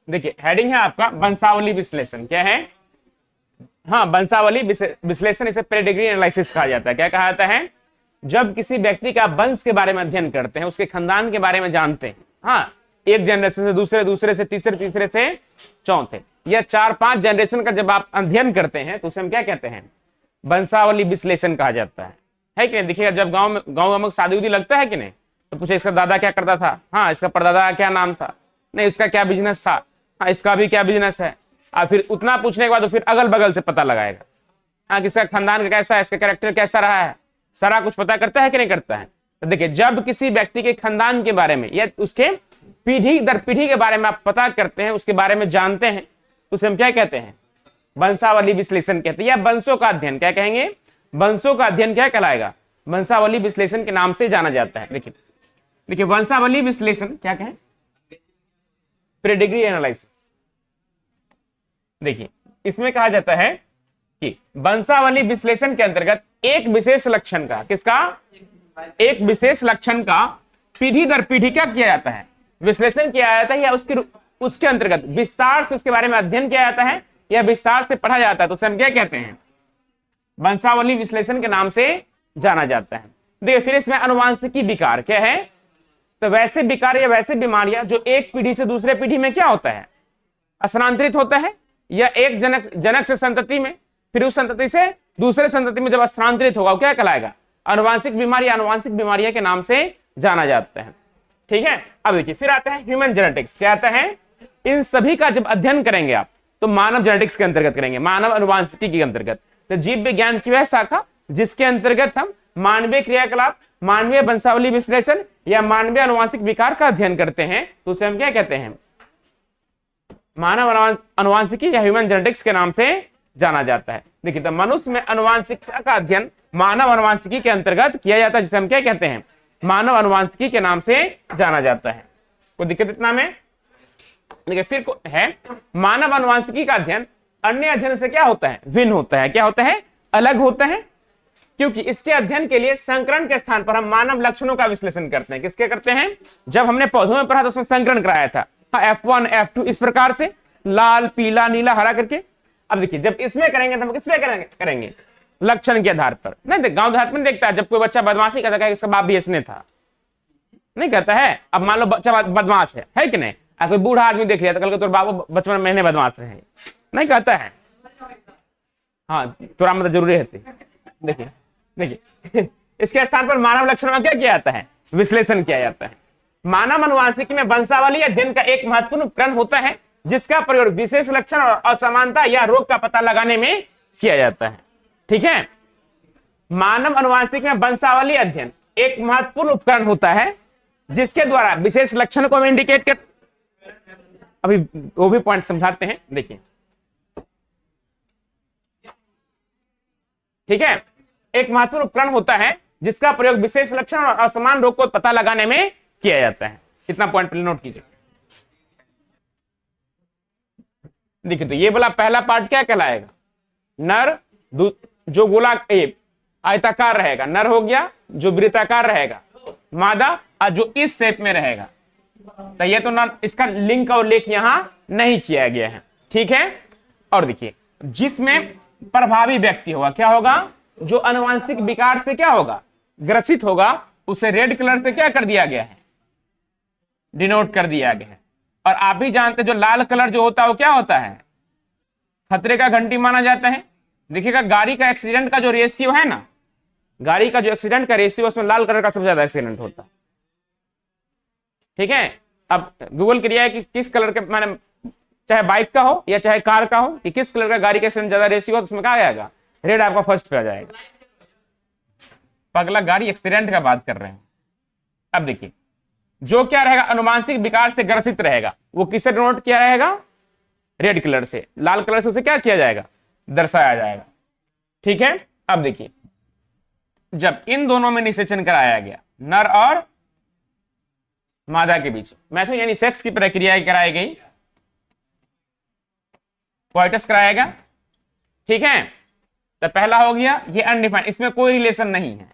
देखिए हेडिंग है आपका वंशावली विश्लेषण। क्या है? हाँ, वंशावली विश्लेषण, इसे पेडिग्री एनालिसिस कहा जाता है। क्या कहा जाता है? जब किसी व्यक्ति का वंश के बारे में अध्ययन करते हैं, उसके खानदान के बारे में जानते हैं। हाँ, एक जनरेशन से दूसरे, दूसरे से तीसरे, तीसरे से चौथे, या 4-5 जनरेशन का जब आप अध्ययन करते हैं तो उसे हम क्या कहते हैं? वंशावली विश्लेषण कहा जाता है कि नहीं? देखिएगा, जब गांव में शादी उदी लगता है कि नहीं, तो पूछे इसका दादा क्या करता था, हाँ इसका परदादा क्या नाम था, नहीं इसका क्या बिजनेस था, हाँ इसका भी क्या बिजनेस है। और फिर उतना पूछने के बाद तो फिर अगल बगल से पता लगाएगा, हाँ किसका खानदान कैसा है, इसका कैरेक्टर कैसा रहा है, सारा कुछ पता करता है कि नहीं करता है। तो देखिए, जब किसी व्यक्ति के खानदान के बारे में या उसके पीढ़ी दर पीढ़ी के बारे में आप पता करते हैं, उसके बारे में जानते हैं, तो उसे हम क्या कहते हैं? वंशावली विश्लेषण कहते हैं, या वंशों का अध्ययन। क्या कहेंगे? वंशों का अध्ययन क्या कहलाएगा? वंशावली विश्लेषण के नाम से जाना जाता है। देखिए वंशावली विश्लेषण क्या कहें? Pedigree analysis. देखिए इसमें कहा जाता है कि वंशावली विश्लेषण के अंतर्गत एक विशेष लक्षण का, किसका? एक विशेष लक्षण का पीढ़ी दर पीढ़ी क्या किया जाता है? विश्लेषण किया जाता है, या उसके अंतर्गत विस्तार से उसके बारे में अध्ययन किया जाता है, या विस्तार से पढ़ा जाता है, तो उसे हम क्या कहते हैं? वंशावली विश्लेषण के नाम से जाना जाता है। देखिए फिर इसमें अनुवांशिकी विकार क्या है? तो वैसे विकार या वैसे बीमारियां जो एक पीढ़ी से दूसरे पीढ़ी में क्या होता है? स्थानांतरित होता है, या एक जनक से संतति में, फिर उस संतति से दूसरे संतति में जब स्थानांतरित होगा, वो क्या कहलाएगा? अनुवांशिक बीमारी, अनुवांशिक बीमारियां के नाम से जाना जाता है। ठीक है, अब देखिए फिर आता है ह्यूमन जेनेटिक्स। क्या आता है? इन सभी का जब अध्ययन करेंगे आप, तो मानव जेनेटिक्स के अंतर्गत करेंगे, मानव अनुवांशिकी के अंतर्गत। तो जीव विज्ञान की वह शाखा जिसके अंतर्गत हम मानवीय क्रियाकलाप, मानवीय वंशावली विश्लेषण या मानवीय अनुवांशिक विकार का अध्ययन करते हैं, तो उसे हम क्या कहते हैं? मानव अनुवांशिकी या ह्यूमन जेनेटिक्स के नाम से जाना जाता है। देखिए, तो मनुष्य में अनुवांशिकता का अध्ययन मानव अनुवांशिकी के अंतर्गत किया जाता है, जिसे हम क्या कहते हैं? मानव अनुवांशिकी के नाम से जाना जाता है। कोई दिक्कत इतना में? देखिए फिर है मानव अनुवांशिकी का अध्ययन अन्य अध्ययन से क्या होता है? भिन्न होता है। क्या होता है? अलग होता है, क्योंकि इसके अध्ययन के लिए संकरण के स्थान पर हम मानव लक्षणों का विश्लेषण करते हैं। किसके करते हैं? जब हमने पौधों में पढ़ा तो उसमें संकरण कराया था, F1 F2 इस प्रकार से, लाल पीला नीला हरा करके। अब देखिए जब इसमें करेंगे तो हम किसमें करेंगे? लक्षण के आधार पर। नहीं, गांव देहात में देखता है, जब कोई बच्चा बदमाशी करता है, इसका बाप भी ऐसने था, नहीं कहता है। अब मान लो बच्चा बदमाश है कि नहीं, कोई बूढ़ा आदमी देख लिया तो कल को तोर बाबू बचपन में महीने बदमाश रहे, नहीं कहता है। हाँ, तोरा मतलब जरूरी है। देखिए इसके स्थान पर मानव लक्षणों में क्या किया जाता है? विश्लेषण किया जाता है। मानव अनुवांशिकी में वंशावली अध्ययन का एक महत्वपूर्ण उपकरण होता है, जिसका प्रयोग विशेष लक्षण और असमानता या रोग का पता लगाने में किया जाता है। ठीक है, मानव अनुवांशिकी में वंशावली अध्ययन एक महत्वपूर्ण उपकरण होता है, जिसके द्वारा विशेष लक्षण को हम इंडिकेट कर, अभी वो भी पॉइंट समझाते हैं। देखिए ठीक है, एक महत्वपूर्ण उपकरण होता है जिसका प्रयोग विशेष लक्षण और असमान रोग को पता लगाने में किया जाता है। कितना पॉइंट पहले नोट कीजिए। देखिए तो ये वाला पहला पार्ट क्या कहलाएगा? नर, जो गोला आयताकार रहेगा नर हो गया, जो वृत्ताकार रहेगा मादा, और जो इस शेप में रहेगा। तो ये तो ना, इसका लिंक और लेख यहां नहीं किया गया है। ठीक है, और देखिए जिसमें प्रभावी व्यक्ति होगा, क्या होगा? जो आनुवंशिक विकार से क्या होगा? ग्रसित होगा, उसे रेड कलर से क्या कर दिया गया है? डिनोट कर दिया गया है। और आप भी जानते हैं जो लाल कलर जो होता है वो क्या होता है? खतरे का घंटी माना जाता है। देखिएगा गाड़ी का एक्सीडेंट का जो रेशियो है ना, गाड़ी का जो एक्सीडेंट का रेशियो, उसमें लाल कलर का सबसे ज्यादा एक्सीडेंट होता है। ठीक है, अब गूगल किया है कि किस कलर के, माने चाहे बाइक का हो या चाहे कार का हो, कि किस कलर का गाड़ी का एक्सीडेंट ज्यादा रेशियो हो, तो उसमें क्या आएगा? रेड आपका फर्स्ट पे आ जाएगा। पगला गाड़ी एक्सीडेंट का बात कर रहे हैं। अब देखिए जो क्या रहेगा? अनुवांशिक विकार से ग्रसित रहेगा, वो किससे डिनोट किया रहेगा? रेड कलर से। लाल कलर से उसे क्या किया जाएगा? दर्शाया जाएगा। ठीक है, अब देखिए जब इन दोनों में निषेचन कराया गया, नर और मादा के बीच मैथुन यानी सेक्स की प्रक्रिया कराई गई, कोइटस कराया गया। ठीक है, तो पहला हो गया ये अनडिफाइंड, इसमें कोई रिलेशन नहीं है।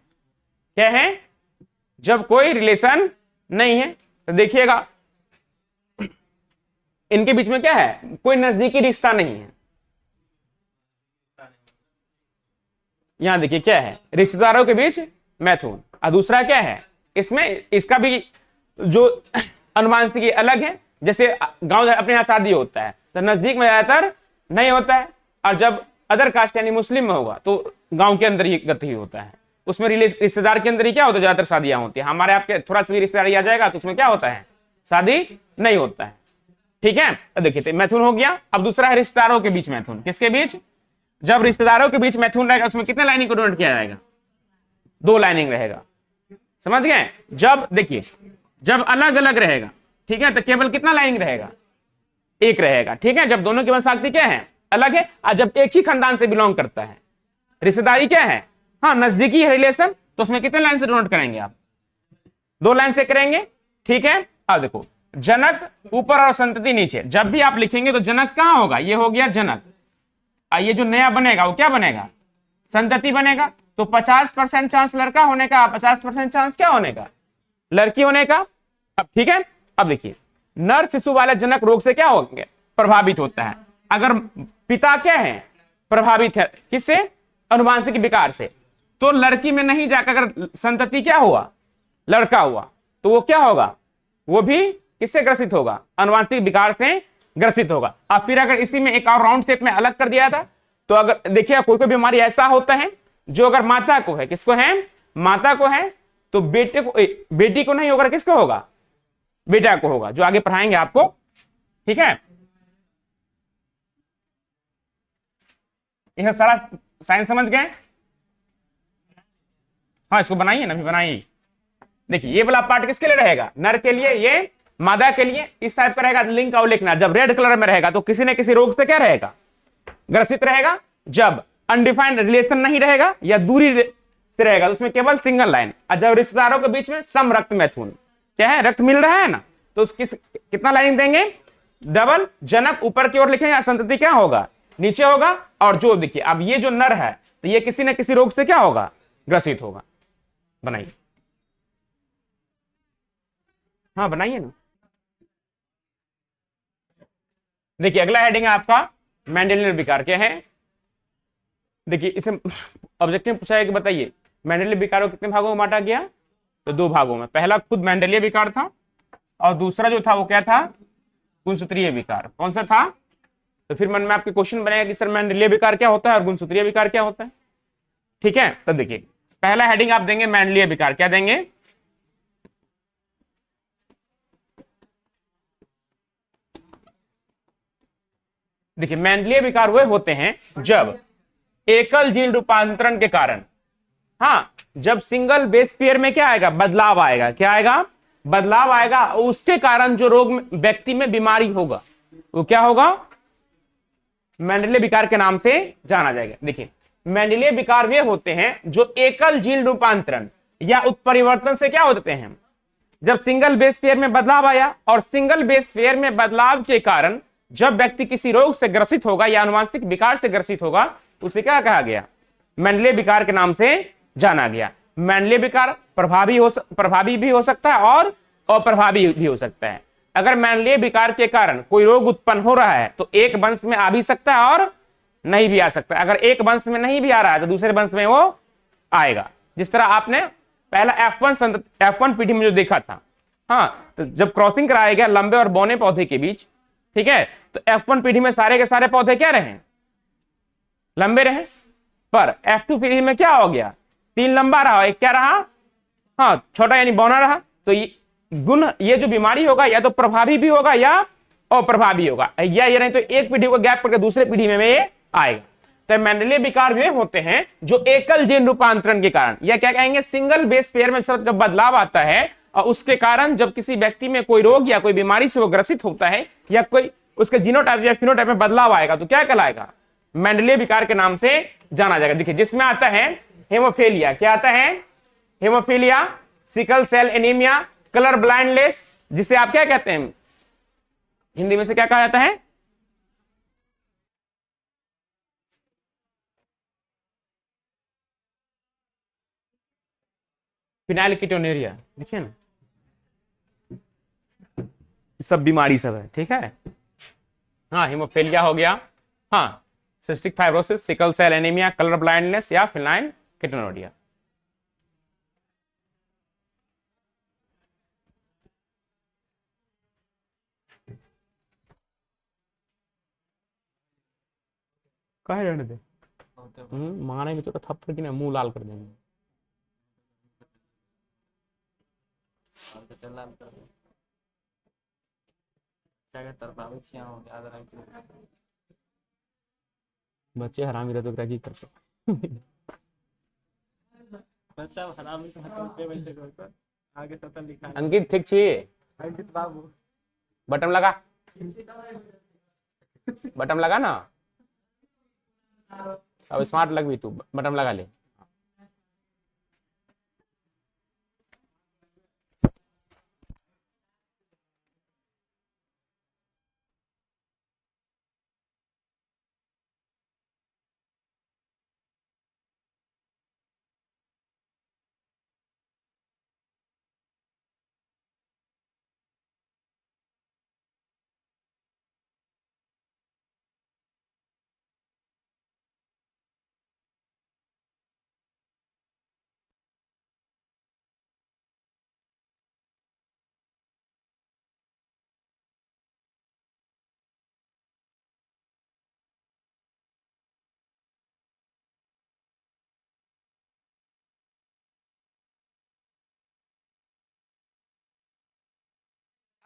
क्या है? जब कोई रिलेशन नहीं है, तो देखिएगा इनके बीच में क्या है, कोई नजदीकी रिश्ता नहीं है। यहां देखिए क्या है, रिश्तेदारों के बीच मैथुन। और दूसरा क्या है, इसमें इसका भी जो अनुवांशिकी अलग है। जैसे गांव अपने यहाँ शादी होता है तो नजदीक में ज्यादातर नहीं होता है, और जब अदर कास्ट यानी मुस्लिम में होगा तो गांव के अंदर ही गति होता है। उसमें रिश्तेदार के अंदर ही क्या होता है, ज्यादातर शादियां होती है। हमारे आपके थोड़ा सा भी रिश्तेदारी आ जाएगा तो उसमें क्या होता है, शादी नहीं होता है। ठीक है, तो देखिए मैथुन हो गया। अब दूसरा है रिश्तेदारों के बीच मैथुन। किसके बीच, जब रिश्तेदारों के बीच मैथुन रहेगा उसमें कितने लाइनिंग को डोनेट किया जाएगा, 2 लाइनिंग रहेगा। समझ गए। जब देखिए जब अलग अलग रहेगा, ठीक है, तो केवल कितना लाइनिंग रहेगा, 1 रहेगा। ठीक है, जब दोनों की वंशावली क्या है, अलग है, और जब एक ही खानदान से बिलोंग करता है, रिश्तेदारी क्या है, हाँ नजदीकी रिलेशन, तो उसमें कितने लाइन से डोनेट करेंगे आप, 2 लाइन से करेंगे। ठीक है, अब देखो जनक ऊपर और संतति नीचे। जब भी आप लिखेंगे तो जनक कहां होगा, ये हो गया जनक, ये जो नया बनेगा वो क्या बनेगा, संतति बनेगा। तो 50% चांस लड़का होने का, 50% चांस क्या होने का, लड़की होने का। अब ठीक है, अब देखिए नर शिशु वाले जनक रोग से क्या होंगे, प्रभावित होता है। अगर पिता क्या है, प्रभावित है किससे, अनुवांशिक विकार से, तो लड़की में नहीं जाकर अगर संतति क्या हुआ, लड़का हुआ, तो वो क्या होगा, वो भी किससे ग्रसित होगा, अनुवांशिक विकार से ग्रसित होगा। और फिर अगर इसी में एक और राउंड शेप में अलग कर दिया था, तो अगर देखिए कोई कोई बीमारी ऐसा होता है जो अगर माता को है, किसको है, माता को है, तो बेटे को, बेटी को नहीं होगा, किसको होगा, बेटा को होगा, जो आगे पढ़ाएंगे आपको। ठीक है, यह सारा साइंस समझ गए। हाँ इसको बनाइए ना, अभी बनाइए। देखिए ये वाला पार्ट किसके लिए रहेगा, नर के लिए, ये मादा के लिए। इस टाइप का रहेगा, लिंक और लिखना। जब रेड कलर में रहेगा तो किसी न किसी रोग से क्या रहेगा, ग्रसित रहेगा। जब अनडिफाइंड रिलेशन नहीं रहेगा या दूरी से रहेगा तो उसमें केवल सिंगल लाइन। और जब रिश्तेदारों के बीच में सम रक्त मैथुन, क्या है, रक्त मिल रहा है ना, तो उसकी कितना लाइन देंगे, डबल। जनक ऊपर की ओर लिखेंगे, संतति क्या होगा, नीचे होगा। और जो देखिए अब ये जो नर है तो ये किसी न किसी रोग से क्या होगा, ग्रसित होगा। बनाइए, हाँ बनाइए ना। देखिए अगला हेडिंग है आपका मेंडेलियन विकार। क्या है, देखिए इसे ऑब्जेक्टिव पूछा है कि बताइए मेंडेलियन विकारों को कितने भागों में बांटा गया, तो 2 भागों में। पहला खुद मेंडेलियन विकार था, और दूसरा जो था वो क्या था, गुणसूत्रीय विकार। कौन सा था, तो फिर मन में आपके क्वेश्चन बनेगा कि सर मेंडेलियन विकार क्या होता है और गुणसूत्रीय विकार क्या होता है। ठीक है, तब देखिए पहला हेडिंग आप देंगे मेंडेलियन विकार। क्या देंगे, देखिए मेंडेलियन विकार वे होते हैं जब एकल जीन रूपांतरण के कारण, हाँ जब सिंगल बेस पेयर में क्या आएगा, बदलाव आएगा। क्या आएगा, बदलाव आएगा। उसके कारण जो रोग व्यक्ति में बीमारी होगा वो क्या होगा, मेंडेलियन विकार के नाम से जाना जाएगा। देखिए मेंडेलियन विकार वे होते हैं जो एकल जीन रूपांतरण या उत्परिवर्तन से क्या होते हैं, जब सिंगल बेस पेयर में बदलाव आया, और सिंगल बेस पेयर में बदलाव के कारण जब व्यक्ति किसी रोग से ग्रसित होगा या अनुवांशिक विकार से ग्रसित होगा, उसे क्या कहा गया, मेंडेलियन विकार के नाम से जाना गया। मेंडेलियन विकार प्रभावी भी हो सकता है और अप्रभावी भी हो सकता है। अगर मेंडेलियन विकार के कारण कोई रोग उत्पन्न हो रहा है तो एक वंश में आ भी सकता है और नहीं भी आ सकता। अगर एक वंश में नहीं भी आ रहा है तो दूसरे वंश में वो आएगा। जिस तरह आपने पहला F1 पीढ़ी में जो देखा था, हाँ तो जब क्रॉसिंग कराया गया लंबे और बौने पौधे के बीच, ठीक है, तो F1 पीढ़ी में सारे के सारे पौधे क्या रहे, लंबे रहे। पर F2 पीढ़ी में क्या हो गया, 3 लंबा रहा, एक क्या रहा, हाँ छोटा यानी बौना रहा। तो ये जो बीमारी होगा या तो प्रभावी भी होगा या अप्रभावी होगा, या ये नहीं तो एक पीढ़ी को गैप करके दूसरे पीढ़ी में ये आएगा। तो मेंडेलियन विकार वे होते हैं जो एकल जीन रूपांतरण के कारण, या क्या कहेंगे, सिंगल बेस पेयर में जब बदलाव आता है और उसके कारण जब किसी व्यक्ति में कोई रोग या कोई बीमारी से वो ग्रसित होता है या कोई उसके जीनोटाइप या फिनोटाइप में बदलाव आएगा तो क्या कहलाएगा, मेंडेलियन विकार के नाम से जाना जाएगा। देखिए जिसमें आता है हेमोफीलिया, क्या आता है, haemophilia, sickle cell anaemia, colour blindness, जिसे आप क्या कहते हैं हिंदी में से क्या कहा जाता है, फिनाइलकीटोनुरिया। देखिए ना, सब बीमारी सब है, ठीक है। हाँ, हीमोफीलिया हो गया, हाँ, cystic fibrosis, sickle cell anaemia, colour blindness या फिनाइल कीटोनुरिया। कहे रहने दे, मारेंगे तो थप्पड़ की ना मुंह लाल कर देंगे। बच्चे हरामी रहते तो क्या कर सकते। बच्चा हरामी तो हटते बैठे को आगे तो लिखा है अंकित ठीक छी, अंकित बाबू बटन लगा, बटन लगा ना, अब स्मार्ट लग भी तू, बटन लगा ले।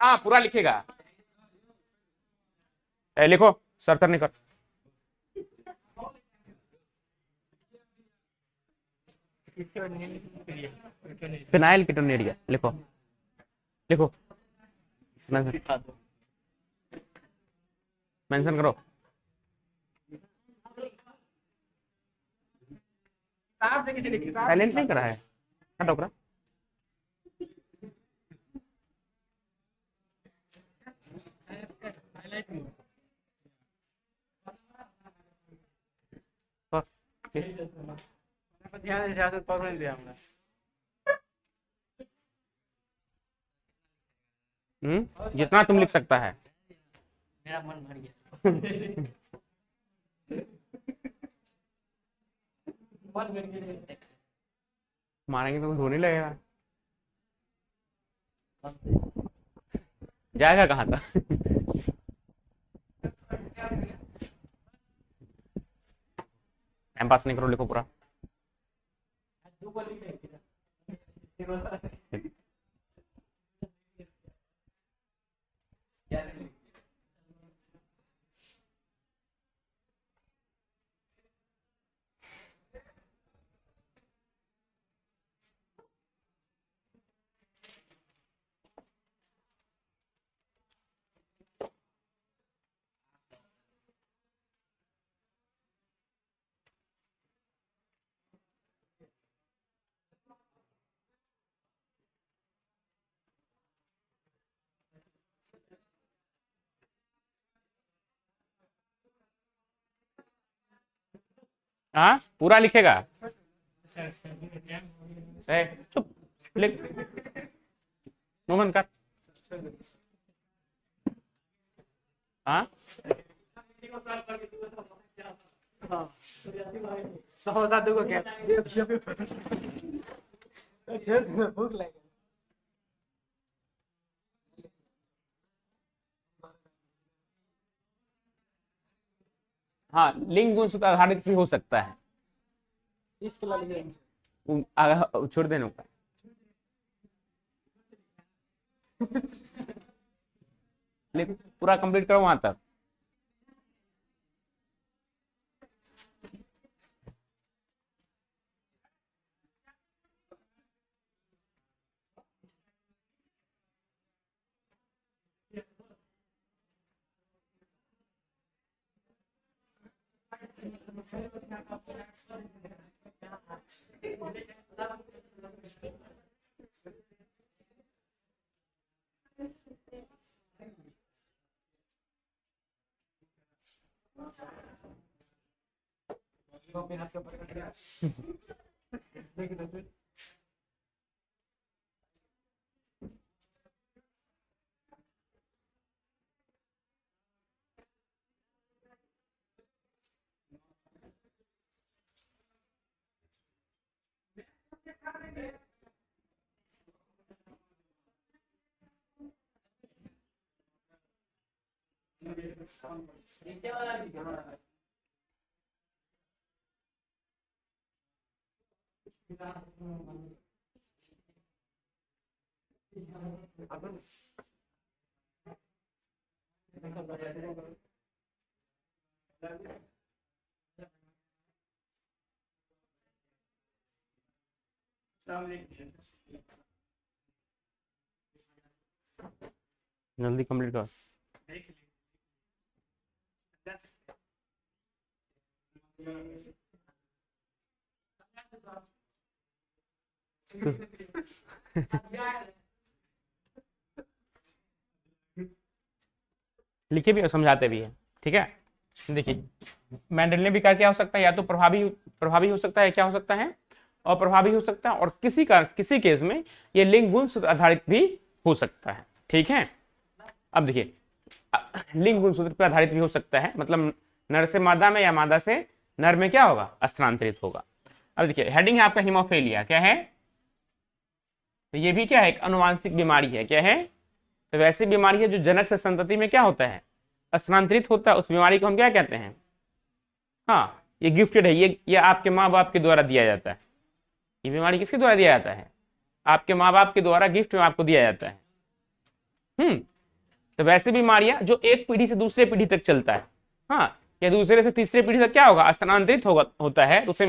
हाँ, पूरा लिखेगा, लिखो, सर नहीं कर, फिनाइल कीटोनुरिया लिखो, लिखो, मेंशन करो। साइलेंट नहीं करा है, हटो करा। ध्यान से पढ़ नहीं दिया हमने। जितना तुम लिख सकता है। मेरा मन भर गया। मारेंगे तो रोने लगेगा, जाएगा कहाँ था। टाइम पास नहीं करो, लिखो पूरा। हाँ, पूरा लिखेगा, चुप, लिख, मुंह बंद कर। हाँ, भूख लगे। हाँ, लिंग गुण सूत्र आधारित भी हो सकता है, इसके लिए छोड़ देने का। पूरा कंप्लीट करो वहां तक। जल्दी कंप्लीट कर। लिखे भी और समझाते भी है, ठीक है। देखिए मैंडेल भी क्या हो सकता है, या तो प्रभावी हो सकता है, क्या हो सकता है, और प्रभावी हो सकता है, और किसी केस में ये लिंग गुण सूत्र आधारित भी हो सकता है, ठीक है। अब देखिए लिंग गुण सूत्र पर आधारित भी हो सकता है, मतलब नर से मादा में या मादा से नर में क्या होगा, स्थानांतरित होगा। अब देखिए हेडिंग है आपका हीमोफीलिया, क्या है, तो ये भी क्या है, एक अनुवांशिक बीमारी है, क्या है, तो वैसी बीमारी है जो जनक से संतति में क्या होता है, स्थानांतरित होता है। उस बीमारी को हम क्या कहते हैं, हाँ ये गिफ्टेड है, ये आपके माँ बाप के द्वारा दिया जाता है। ये बीमारी किसके द्वारा दिया जाता है, आपके माँ बाप के द्वारा गिफ्ट में आपको दिया जाता है। तो वैसे बीमारियां जो एक पीढ़ी से दूसरे पीढ़ी तक चलता है, हाँ, या दूसरे से तीसरे पीढ़ी तक क्या होगा, स्थानांतरित होता है, तो उसे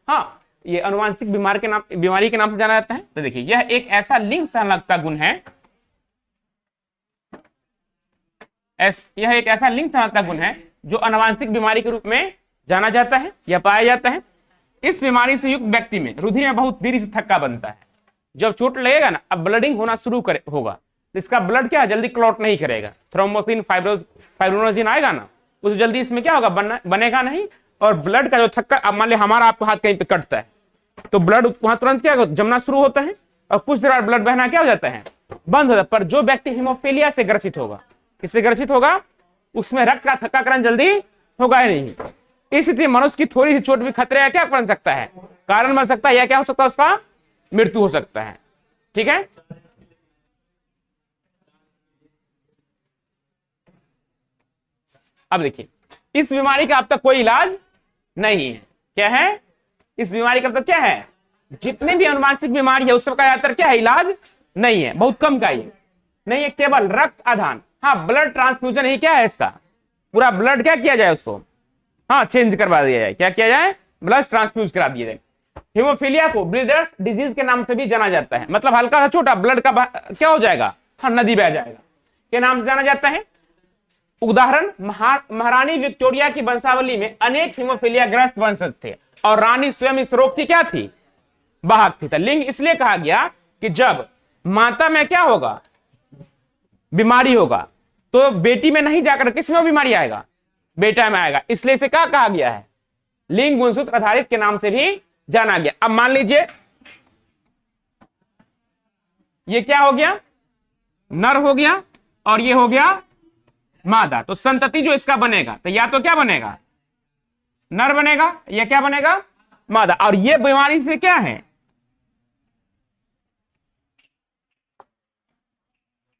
हाँ ये अनुवांशिक बीमारी के नाम से जाना जाता है। तो देखिए यह एक ऐसा लिंग संलग्नता गुण है, यह एक ऐसा लिंग संलग्नता गुण है जो अनुवांशिक बीमारी के रूप में जाना जाता है या पाया जाता है। इस बीमारी से युक्त व्यक्ति में रुधिर में बहुत देरी से थक्का बनता है। जब चोट लगेगा ना, अब ब्लडिंग होना शुरू होगा, तो इसका ब्लड क्या जल्दी क्लॉट नहीं करेगा, थ्रोम्बोसिन फाइब्रोनोजिन आएगा ना, उस जल्दी इसमें क्या होगा, बनेगा नहीं, और ब्लड का जो थक्का, अब मान लिया हमारा आपका हाथ कहीं पे कटता है, तो ब्लड वहां तुरंत क्या जमना शुरू होता है, और कुछ देर बाद ब्लड बहना क्या हो जाता है, बंद हो जाता है। पर जो व्यक्ति हीमोफीलिया से ग्रसित होगा, किससे ग्रसित होगा, उसमें रक्त का थक्काकरण जल्दी होगा ही नहीं। इस स्थिति में मनुष्य की थोड़ी सी चोट भी खतरे का क्या बन सकता है, कारण बन सकता है, या क्या हो सकता है, उसका मृत्यु हो सकता है, ठीक है। अब देखिए इस बीमारी का अब तक कोई इलाज नहीं है, क्या है, इस बीमारी का अब तक क्या है, जितनी भी अनुवांशिक बीमारी है उस सबका ज्यादातर क्या है, इलाज नहीं है, बहुत कम का ही नहीं है, केवल रक्त आधान, हाँ ब्लड ट्रांसफ्यूजन ही क्या है इसका, पूरा ब्लड क्या किया जाए उसको, हाँ चेंज करवा दिया जाए, क्या किया जाए, ब्लड ट्रांसफ्यूज करा दिया जाए। हीमोफीलिया को ब्लीडर्स डिजीज के नाम से भी जाना जाता है, मतलब हल्का सा छोटा ब्लड का क्या हो जाएगा, हाँ नदी बह जाएगा, के नाम से जाना जाता है। उदाहरण महारानी विक्टोरिया की वंशावली में अनेक हीमोफीलिया ग्रस्त वंशज थे, और रानी स्वयं इस रोग की क्या थी, वाहक थी। लिंग इसलिए कहा गया कि जब माता में क्या होगा, बीमारी होगा, तो बेटी में नहीं जाकर किसमें बीमारी आएगा, बेटा में आएगा, इसलिए इसे क्या कहा गया है, लिंग गुणसूत्र आधारित के नाम से भी जाना गया। अब मान लीजिए ये क्या हो गया, नर हो गया, और ये हो गया मादा, तो संतति जो इसका बनेगा, तो या तो क्या बनेगा, नर बनेगा, या क्या बनेगा, मादा। और ये बीमारी से क्या है,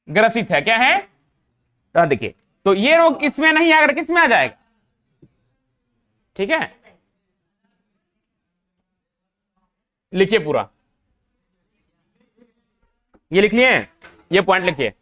ग्रसित है, क्या है, तो देखिए, तो ये रोग इसमें नहीं आकर किसमें आ जाएगा, ठीक है। लिखिए पूरा, ये लिख लिए, ये पॉइंट लिखिए,